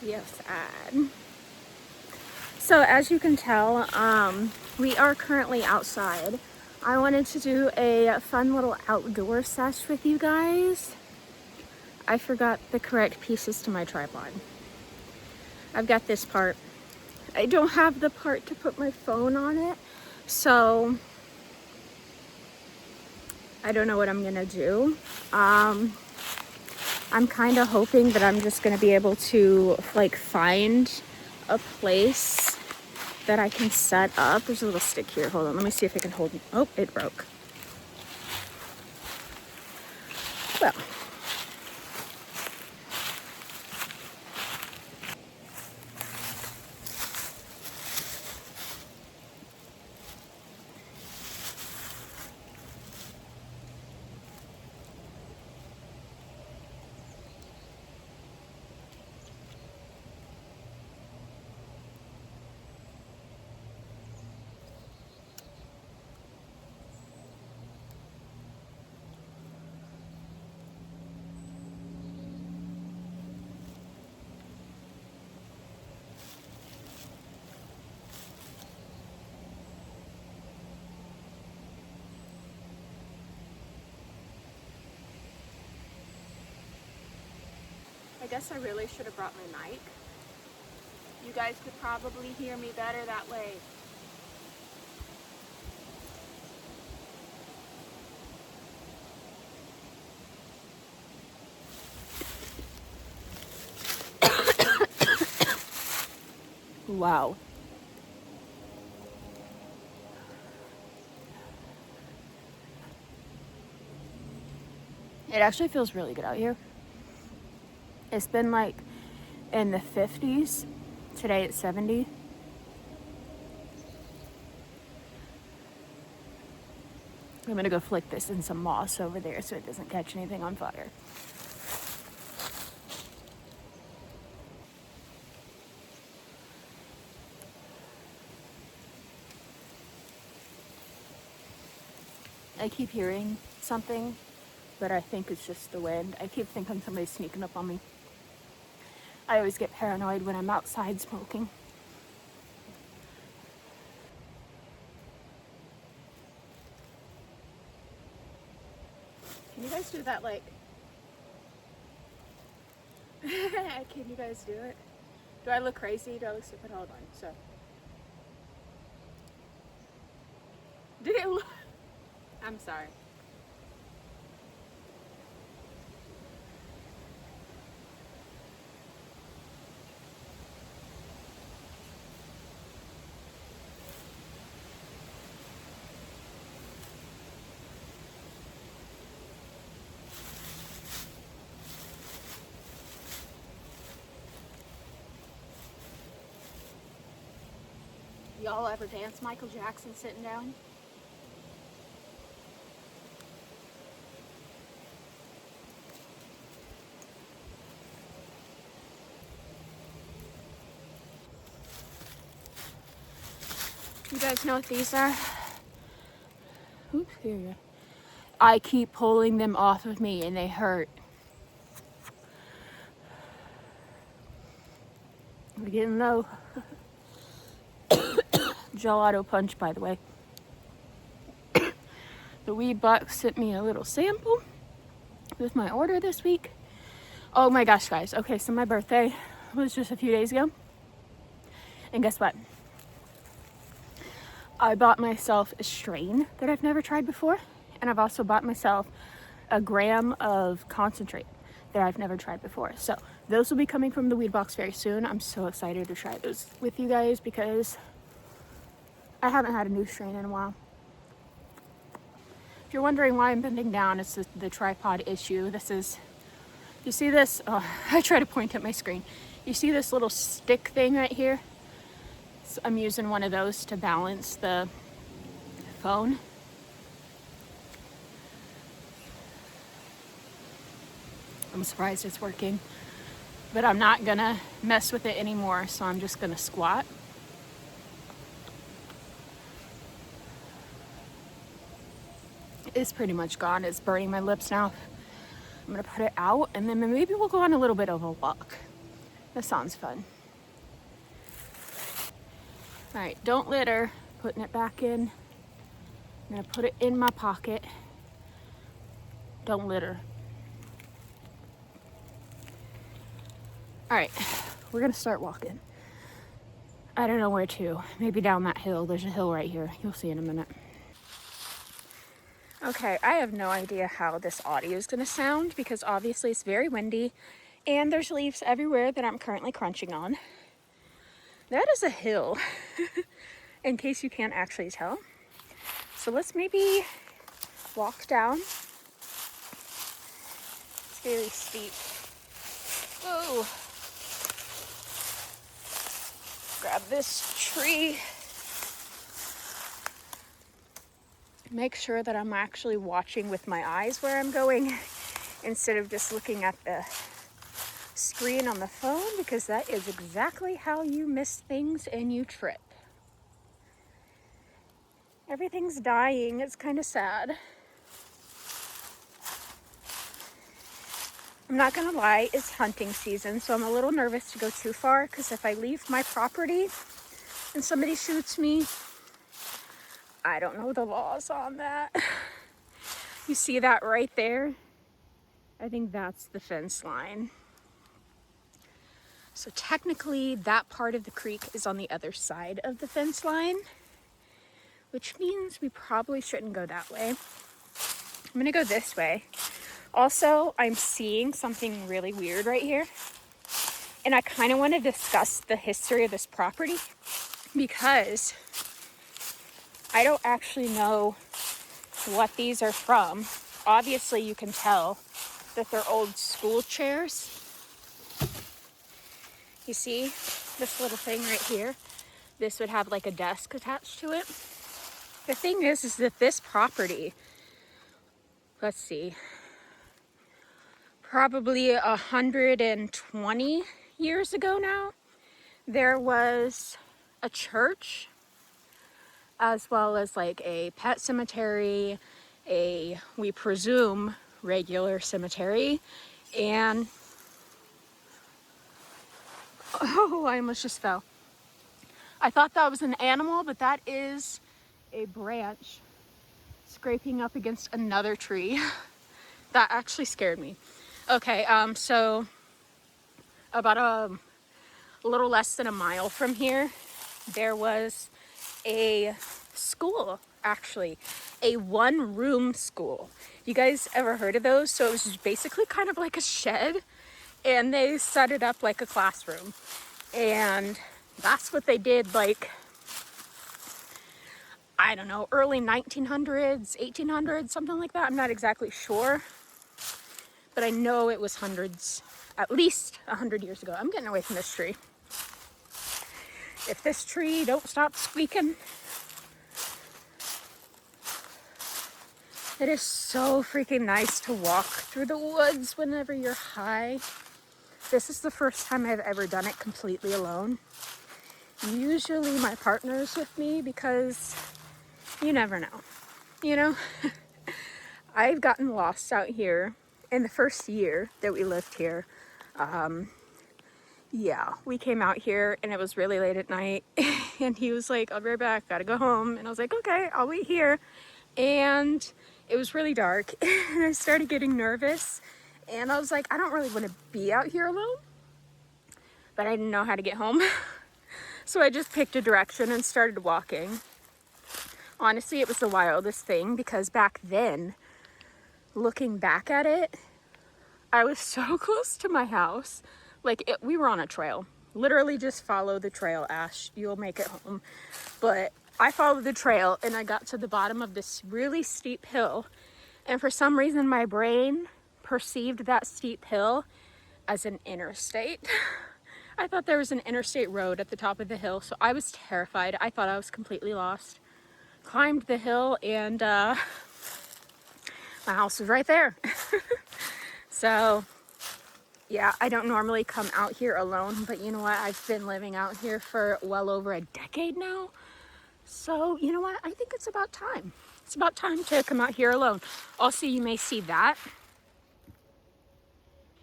Yes, so as you can tell, we are currently outside. I wanted to do a fun little outdoor sesh with you guys. I forgot the correct pieces to my tripod. I've got this part. I don't have the part to put my phone on it, so I don't know what I'm gonna do. I'm kind of hoping that I'm just gonna be able to like find a place that I can set up. There's a little stick here. Hold on, let me see if I can hold it. Oh, it broke. Well, I guess I really should have brought my mic. You guys could probably hear me better that way. Wow. It actually feels really good out here. It's been like in the 50s. Today it's 70. I'm gonna go flick this in some moss over there so it doesn't catch anything on fire. I keep hearing something, but I think it's just the wind. I keep thinking somebody's sneaking up on me. I always get paranoid when I'm outside smoking. Can you guys do that, like... Can you guys do it? Do I look crazy? Do I look stupid? Hold on, so... Did it look... I'm sorry. Y'all ever dance Michael Jackson sitting down? You guys know what these are? Oops, here you go. I keep pulling them off of me and they hurt. We're getting low. Gelato Punch, by the way. The Weed Box sent me a little sample with my order this week. Oh my gosh, guys. Okay, so my birthday was just a few days ago. And guess what? I bought myself a strain that I've never tried before. And I've also bought myself a gram of concentrate that I've never tried before. So those will be coming from the Weed Box very soon. I'm so excited to try those with you guys because I haven't had a new strain in a while. If you're wondering why I'm bending down, it's the tripod issue. This is, you see this? Oh, I try to point at my screen. You see this little stick thing right here? So I'm using one of those to balance the phone. I'm surprised it's working, but I'm not gonna mess with it anymore, so I'm just gonna squat. It's pretty much gone. It's burning my lips now. I'm gonna put it out and then maybe we'll go on a little bit of a walk. This sounds fun. All right, don't litter. Putting it back in. I'm gonna put it in my pocket. Don't litter. All right, we're gonna start walking. I don't know where to. Maybe down that hill. There's a hill right here. You'll see in a minute. Okay, I have no idea how this audio is gonna sound because obviously it's very windy and there's leaves everywhere that I'm currently crunching on. That is a hill, in case you can't actually tell. So let's maybe walk down. It's very steep. Whoa. Grab this tree. Make sure that I'm actually watching with my eyes where I'm going instead of just looking at the screen on the phone, because that is exactly how you miss things and you trip. Everything's dying. It's kind of sad. I'm not gonna lie, it's hunting season, so I'm a little nervous to go too far, because if I leave my property and somebody shoots me, I don't know the laws on that. You see that right there? I think that's the fence line. So technically that part of the creek is on the other side of the fence line, which means we probably shouldn't go that way. I'm gonna go this way. Also, I'm seeing something really weird right here, and I kind of want to discuss the history of this property because I don't actually know what these are from. Obviously, you can tell that they're old school chairs. You see this little thing right here? This would have like a desk attached to it. The thing is that this property, let's see, probably 120 years ago now, there was a church as well as like a pet cemetery, we presume, regular cemetery, and oh, I almost just fell. I thought that was an animal, but that is a branch scraping up against another tree. That actually scared me. Okay, so about a little less than a mile from here, there was a school, actually, a one-room school. You guys ever heard of those? So it was basically kind of like a shed, and they set it up like a classroom. And that's what they did, like, I don't know, early 1900s, 1800s, something like that. I'm not exactly sure, but I know it was hundreds, at least 100 years ago. I'm getting away from this tree. If this tree don't stop squeaking. It is so freaking nice to walk through the woods whenever you're high. This is the first time I've ever done it completely alone. Usually my partner's with me because you never know, you know? I've gotten lost out here in the first year that we lived here. Yeah, we came out here and it was really late at night and he was like, I'll be right back, gotta go home. And I was like, okay, I'll wait here. And it was really dark and I started getting nervous and I was like, I don't really want to be out here alone, but I didn't know how to get home. So I just picked a direction and started walking. Honestly, it was the wildest thing because back then, looking back at it, I was so close to my house. Like, we were on a trail. Literally just follow the trail, Ash. You'll make it home. But I followed the trail and I got to the bottom of this really steep hill. And for some reason, my brain perceived that steep hill as an interstate. I thought there was an interstate road at the top of the hill. So I was terrified. I thought I was completely lost. Climbed the hill and my house was right there. So yeah, I don't normally come out here alone, but you know what? I've been living out here for well over a decade now. So you know what? I think it's about time. It's about time to come out here alone. Also, you may see that.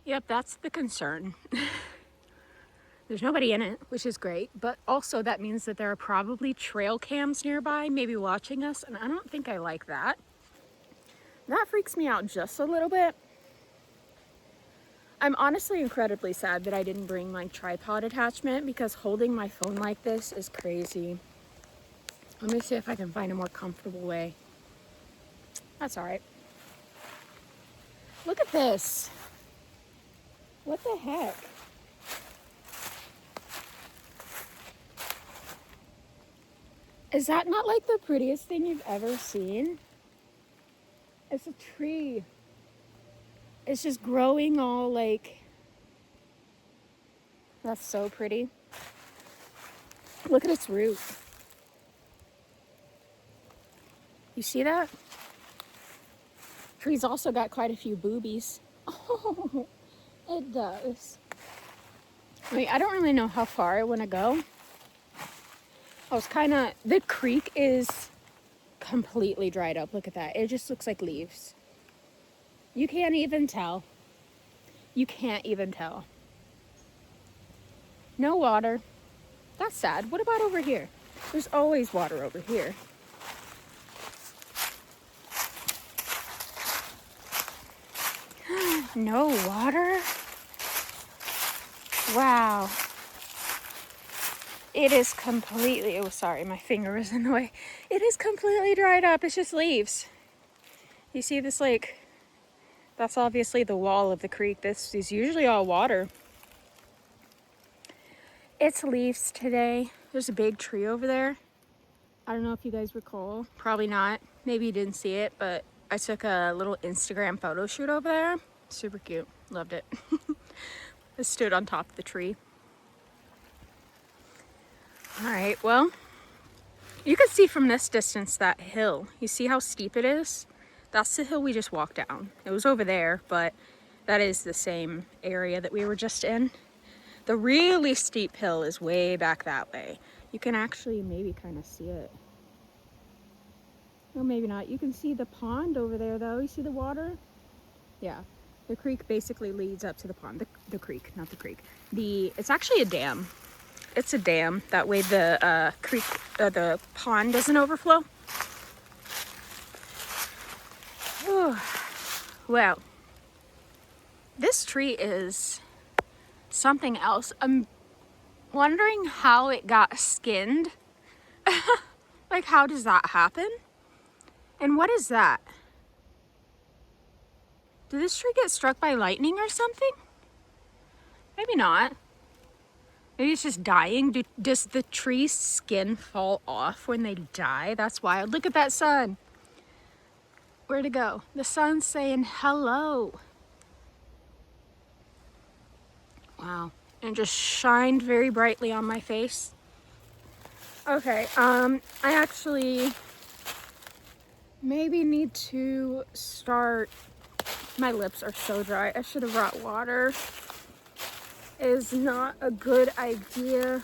Yep, that's the concern. There's nobody in it, which is great, but also that means that there are probably trail cams nearby, maybe watching us, and I don't think I like that. That freaks me out just a little bit. I'm honestly incredibly sad that I didn't bring my tripod attachment because holding my phone like this is crazy. Let me see if I can find a more comfortable way. That's all right. Look at this. What the heck? Is that not like the prettiest thing you've ever seen? It's a tree. It's just growing all like, that's so pretty. Look at its root. You see that? Tree's also got quite a few boobies. Oh, it does. Wait, I don't really know how far I want to go. The creek is completely dried up. Look at that. It just looks like leaves. You can't even tell. You can't even tell. No water. That's sad. What about over here? There's always water over here. No water? Wow. It is completely, oh sorry, my finger is in the way. It is completely dried up. It's just leaves. You see this lake? That's obviously the wall of the creek. This is usually all water. It's leaves today. There's a big tree over there. I don't know if you guys recall. Probably not. Maybe you didn't see it, but I took a little Instagram photo shoot over there. Super cute. Loved it. I stood on top of the tree. All right, well, you can see from this distance that hill. You see how steep it is? That's the hill we just walked down. It was over there, but that is the same area that we were just in. The really steep hill is way back that way. You can actually maybe kind of see it. Or maybe not. You can see the pond over there though. You see the water? Yeah. The creek basically leads up to the pond. The creek, not the creek. It's actually a dam. It's a dam. That way the the pond doesn't overflow. Whew. Well, this tree is something else. I'm wondering how it got skinned. Like, how does that happen? And what is that? Did this tree get struck by lightning or something? Maybe not. Maybe it's just dying. Does the tree's skin fall off when they die? That's wild. Look at that sun. Where'd it go? The sun's saying hello. Wow. And it just shined very brightly on my face. Okay, I actually maybe need to start. My lips are so dry. I should have brought water. Is not a good idea.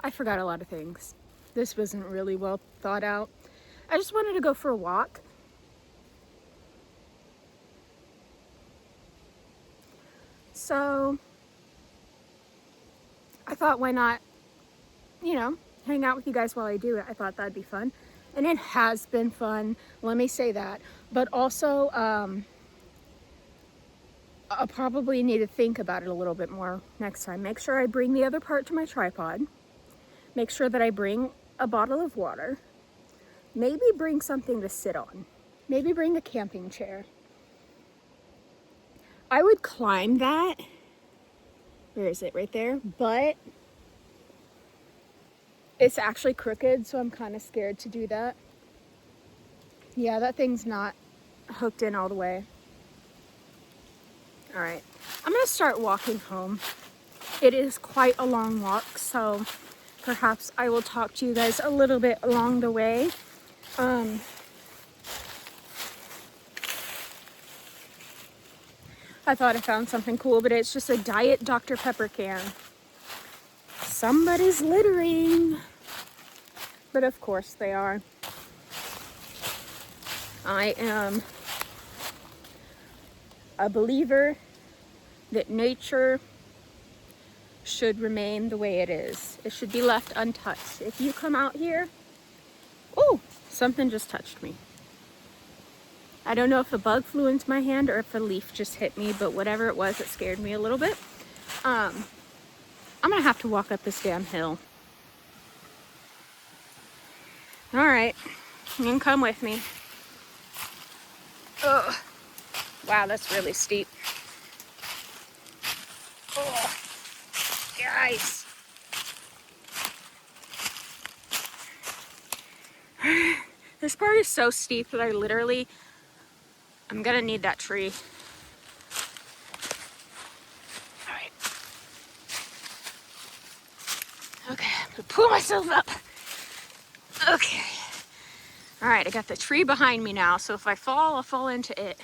I forgot a lot of things. This wasn't really well thought out. I just wanted to go for a walk. So I thought, why not, hang out with you guys while I do it. I thought that'd be fun. And it has been fun. Let me say that. But also, I'll probably need to think about it a little bit more next time. Make sure I bring the other part to my tripod. Make sure that I bring a bottle of water. Maybe bring something to sit on. Maybe bring a camping chair. I would climb that. Where is it? Right there. But it's actually crooked, so I'm kind of scared to do that. Yeah, that thing's not hooked in all the way. All right, I'm gonna start walking home. It is quite a long walk, so perhaps I will talk to you guys a little bit along the way. I thought I found something cool, but it's just a Diet Dr. Pepper can. Somebody's littering. But of course they are. I am a believer that nature should remain the way it is. It should be left untouched. If you come out here, oh, something just touched me. I don't know if a bug flew into my hand or if a leaf just hit me, but whatever it was, it scared me a little bit. I'm gonna have to walk up this damn hill. All right, you can come with me. Ugh. Wow, that's really steep. Oh, guys. This part is so steep that I'm gonna need that tree. All right. Okay, I'm gonna pull myself up. Okay. All right, I got the tree behind me now, so if I fall, I'll fall into it.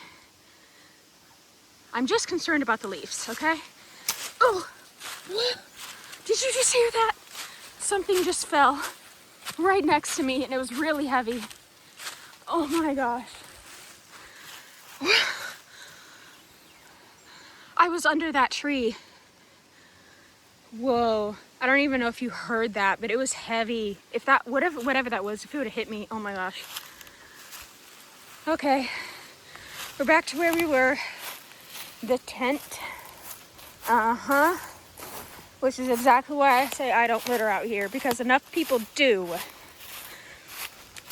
I'm just concerned about the leaves, okay? Oh, did you just hear that? Something just fell right next to me and it was really heavy. Oh my gosh. I was under that tree. Whoa. I don't even know if you heard that, but it was heavy. If that, whatever that was, if it would have hit me, oh my gosh. Okay, we're back to where we were. The tent. Which is exactly why I say I don't litter out here, because enough people do.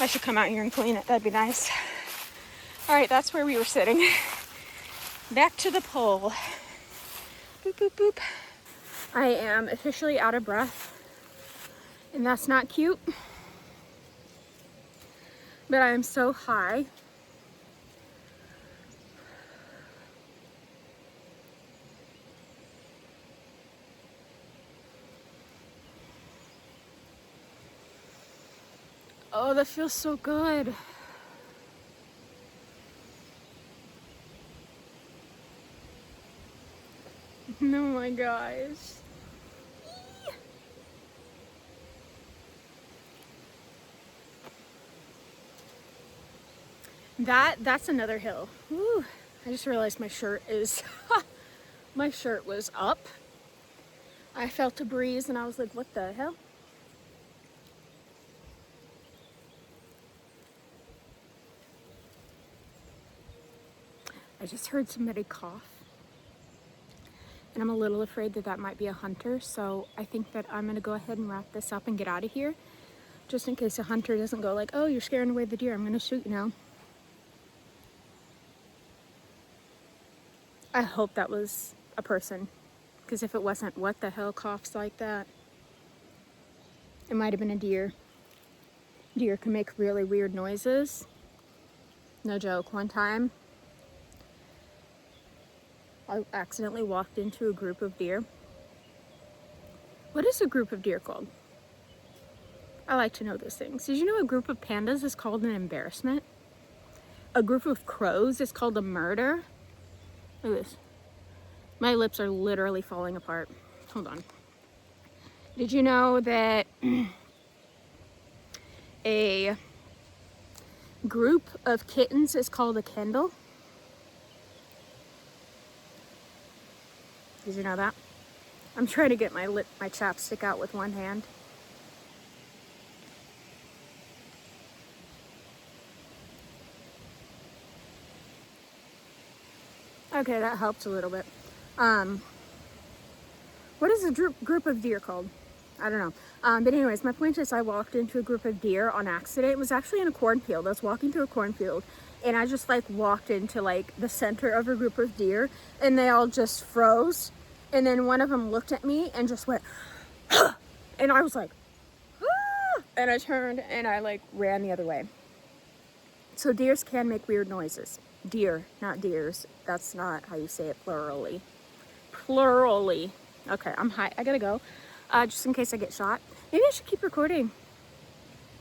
I should come out here and clean it. That'd be nice. All right, that's where we were sitting. Back to the pole. Boop, boop, boop. I am officially out of breath, and that's not cute. But I am so high. Oh, that feels so good. Oh my gosh. That's another hill. Woo. I just realized my shirt is my shirt was up. I felt a breeze and I was like, what the hell? I just heard somebody cough. And I'm a little afraid that that might be a hunter. So I think that I'm gonna go ahead and wrap this up and get out of here. Just in case a hunter doesn't go like, oh, you're scaring away the deer, I'm gonna shoot you now. I hope that was a person. Because if it wasn't, what the hell coughs like that? It might have been a deer. Deer can make really weird noises. No joke. One time, I accidentally walked into a group of deer. What is a group of deer called? I like to know those things. Did you know a group of pandas is called an embarrassment? A group of crows is called a murder? Look at this. My lips are literally falling apart. Hold on. Did you know that a group of kittens is called a kennel? Did you know that? I'm trying to get my chapstick out with one hand. Okay, that helped a little bit. What is a group of deer called? I don't know. But anyways, my point is I walked into a group of deer on accident. It was actually in a cornfield. I was walking through a cornfield and I just like walked into like the center of a group of deer and they all just froze. And then one of them looked at me and just went, and I was like, ah! And I turned and I like ran the other way. So deers can make weird noises. Deer, not deers. That's not how you say it plurally. Plurally. Okay, I'm high. I gotta go. Just in case I get shot. Maybe I should keep recording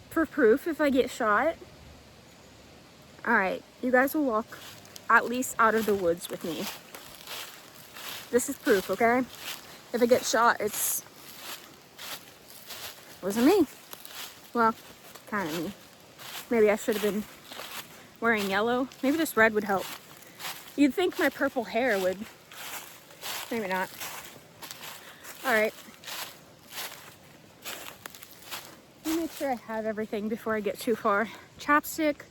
for proof if I get shot. All right, you guys will walk at least out of the woods with me. This is proof, okay? If I get shot, it wasn't me. Well, kind of me. Maybe I should have been wearing yellow. Maybe this red would help. You'd think my purple hair would. Maybe not. All right. Let me make sure I have everything before I get too far. Chapstick,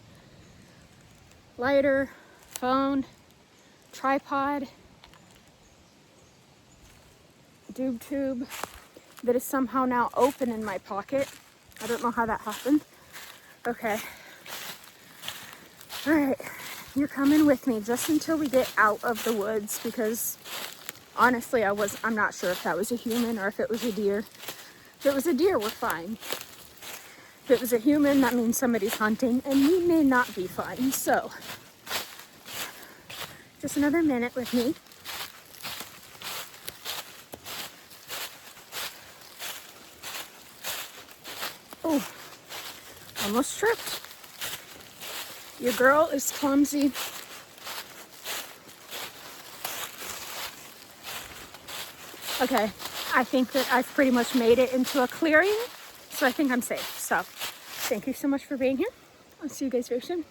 lighter, phone, tripod, doob tube that is somehow now open in my pocket. I don't know how that happened. Okay. All right, you're coming with me just until we get out of the woods, because honestly, I'm not sure if that was a human or if it was a deer. If it was a deer, we're fine. If it was a human, that means somebody's hunting, and we may not be fine. So, just another minute with me. Oh, almost tripped. Your girl is clumsy. Okay, I think that I've pretty much made it into a clearing, so I think I'm safe. So, thank you so much for being here. I'll see you guys very soon.